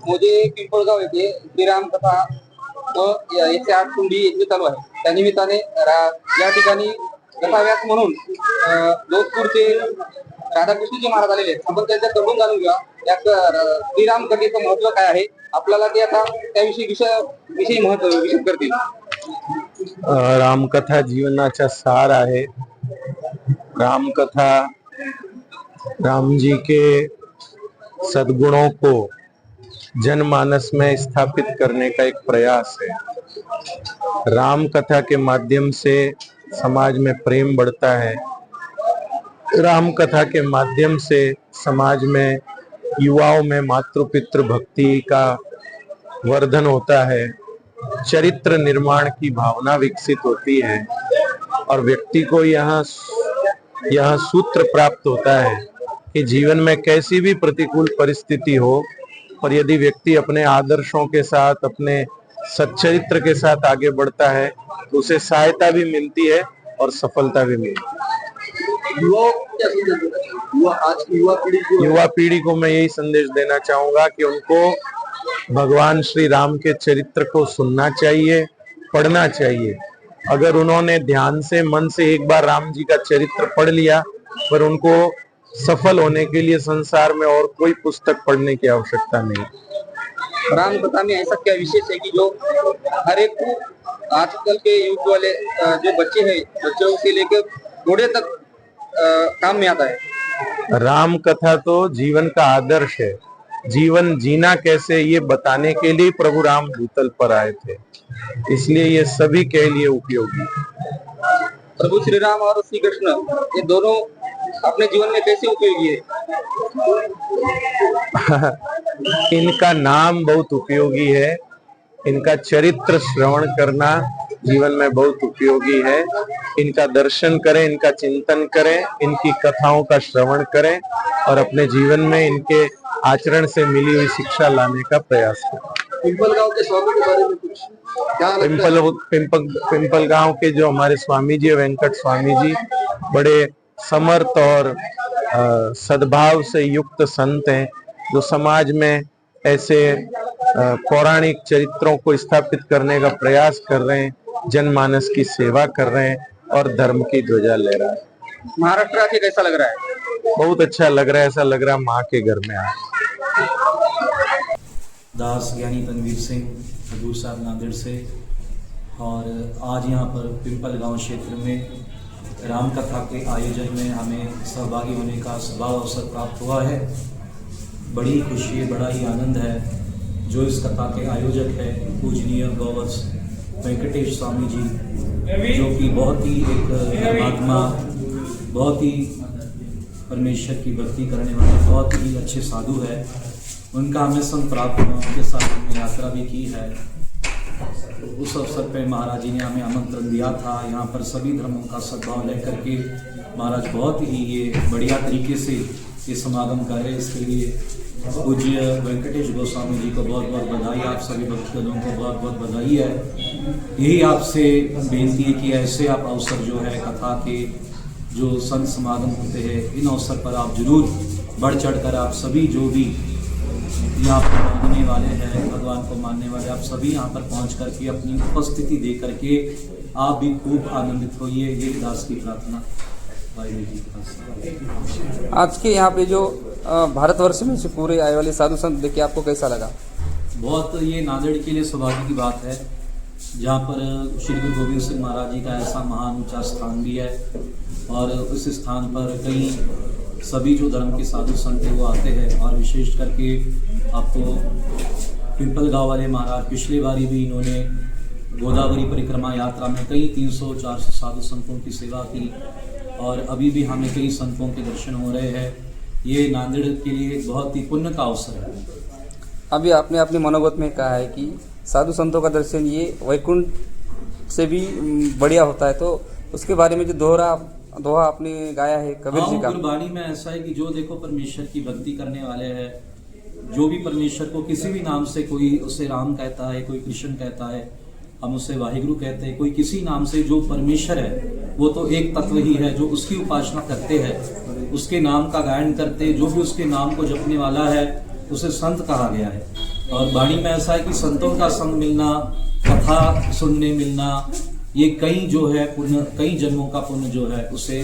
मोजे पिंपळगाव येथे श्रीराम कथा व येथे 8 कुंडी यज्ञ चालू आहे. त्या निमित्ताने या ठिकाणी कथाव्यास म्हणून जोधपूरचे राधाकृष्णजी महाराज आलेले आहेत. आपण त्यांच्याकडून जाणून घेऊया या श्रीराम कथेचं महत्व काय आहे. आपल्याला ते आता त्याविषयी विषयी महत्व विषय करतील. रामकथा जीवनाचा सार आहे. रामकथा राम जी के सद्गुणों को जनमानस में स्थापित करने का एक प्रयास है। राम कथा के माध्यम से समाज में प्रेम बढ़ता है। राम कथा के माध्यम से समाज में युवाओं में मातृपितृ भक्ति का वर्धन होता है। चरित्र निर्माण की भावना विकसित होती है और व्यक्ति को यहाँ सूत्र प्राप्त होता है कि जीवन में कैसी भी प्रतिकूल परिस्थिति हो, पर यदि व्यक्ति अपने आदर्शों के साथ, अपने सच्चरित्र के साथ आगे बढ़ता है तो उसे सहायता भी मिलती है और सफलता भी मिलती है। युवा पीढ़ी को मैं यही संदेश देना चाहूंगा कि उनको भगवान श्री राम के चरित्र को सुनना चाहिए, पढ़ना चाहिए। अगर उन्होंने ध्यान से, मन से एक बार राम जी का चरित्र पढ़ लिया, पर उनको सफल होने के लिए संसार में और कोई पुस्तक पढ़ने की आवश्यकता नहीं। राम कथा में ऐसा क्या विशेष है कि जो हर एक को आजकल के युग वाले जो बच्चे हैं, बच्चों से लेकर बूढ़े तक काम में आता है। राम कथा तो जीवन का आदर्श है। जीवन जीना कैसे ये बताने के लिए प्रभु राम भूतल पर आए थे, इसलिए ये सभी के लिए उपयोगी। प्रभु श्री राम और श्री कृष्ण ये दोनों अपने जीवन में कैसे उपयोगी है? इनका नाम बहुत उपयोगी है। इनका चरित्र श्रवण करना जीवन में बहुत उपयोगी है। इनका दर्शन करें, इनका चिंतन करें, इनकी कथाओं का श्रवण करें और अपने जीवन में इनके आचरण से मिली हुई शिक्षा लाने का प्रयास करें। पिंपलगांव के स्वामी के बारे में कुछ क्या पिंपलगांव के जो हमारे स्वामी जी, वेंकट स्वामी जी, बड़े समर्थ और सद्भाव से युक्त संत हैं, जो समाज में ऐसे पौराणिक चरित्रों को स्थापित करने का प्रयास कर रहे हैं, जनमानस की सेवा कर रहे हैं और धर्म की ध्वजा ले रहा है। महाराष्ट्र आके कैसा लग रहा है? बहुत अच्छा लग रहा है। ऐसा लग रहा है माँ के घर में आए। दास ज्ञानी तनवीर सिंह हजूर साहब नांदेड़ से, और आज यहाँ पर पिंपलगांव क्षेत्र में राम कथा के आयोजन में हमें सहभागी होने का अवसर प्राप्त हुआ है। बड़ी खुशी है, बड़ा ही आनंद है। जो इस कथा के आयोजक है पूजनीय गौवत्स वेंकटेश स्वामी जी, जो कि बहुत ही एक धर्मात्मा, बहुत ही परमेश्वर की भक्ति करने वाले बहुत ही अच्छे साधु है। उनका हमें संग प्राप्त हुआ, उनके साथ हमने यात्रा भी की है। उस अवसर पर महाराज जी ने हमें आमंत्रण दिया था। यहाँ पर सभी धर्मों का सद्भाव लेकर के महाराज बहुत ही ये बढ़िया तरीके से ये समागम कर रहे हैं। इसके लिए पूज्य वेंकटेश गोस्वामी जी को बहुत बहुत बधाई, आप सभी भक्तजनों को बहुत बहुत बधाई है। यही आपसे बेनती है कि ऐसे आप अवसर जो है कथा के जो संत समागम होते हैं, इन अवसर पर आप जरूर बढ़ चढ़ कर आप सभी जो भी यहाँ पर मानने वाले हैं, भगवान को मानने वाले, आप सभी यहाँ पर पहुँच करके अपनी उपस्थिति दे करके आप भी खूब आनंदित होइए। ये दास की प्रार्थना। आज के यहाँ पे जो भारतवर्ष में से पूरे आए वाले साधु संत देखे आपको कैसा लगा? बहुत ये नांदेड़ के लिए सौभाग्य की बात है, जहाँ पर श्री गुरु गोविंद सिंह महाराज जी का ऐसा महान ऊंचा स्थान भी है, और उस स्थान पर कई सभी जो धर्म के साधु संत हैं वो आते हैं। और विशेष करके आपको पिंपलगांव वाले महाराज पिछली बारी भी इन्होंने गोदावरी परिक्रमा यात्रा में कई 300-400 साधु संतों की सेवा की, और अभी भी हमें कई संतों के दर्शन हो रहे हैं। ये नांदेड़ के लिए बहुत ही पुण्य का अवसर है। अभी आपने अपने मनोगत में कहा है कि साधु संतों का दर्शन ये वैकुंठ से भी बढ़िया होता है, तो उसके बारे में जो दोहा आपने गाया है कबीर जी का, गुरबाणी में ऐसा है कि जो देखो परमेश्वर की भक्ति करने वाले हैं, जो भी परमेश्वर को किसी भी नाम से, कोई उसे राम कहता है, कोई कृष्ण कहता है, हम उसे वाहिगुरु कहते हैं, कोई किसी नाम से, जो परमेश्वर है वो तो एक तत्व ही है। जो उसकी उपासना करते हैं, उसके नाम का गायन करते हैं, जो भी उसके नाम को जपने वाला है उसे संत कहा गया है। और वाणी में ऐसा है कि संतों का संग मिलना, कथा सुनने मिलना, ये कई जो है पुण्य, कई जन्मों का पुण्य जो है उसे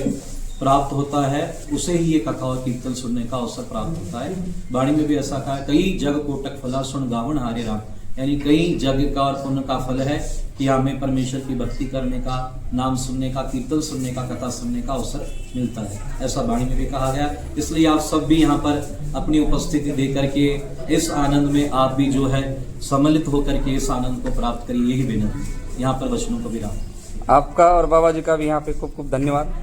प्राप्त होता है, उसे ही ये कथा और कीर्तन सुनने का अवसर प्राप्त होता है। वाणी में भी ऐसा कहा है, कई जग कोटक फला सुन गावन हारे राम, यानी कई जग का और पुण्य का फल है कि हमें परमेश्वर की भक्ति करने का, नाम सुनने का, कीर्तन सुनने का, कथा सुनने का अवसर मिलता है, ऐसा वाणी में भी कहा गया। इसलिए आप सब भी यहाँ पर अपनी उपस्थिति दे करके इस आनंद में आप भी जो है सम्मिलित होकर के इस आनंद को प्राप्त करिए, यही विनती। यहाँ पर वचनों को विराम। आपका और बाबा जी का भी यहाँ पे खूब खूब धन्यवाद।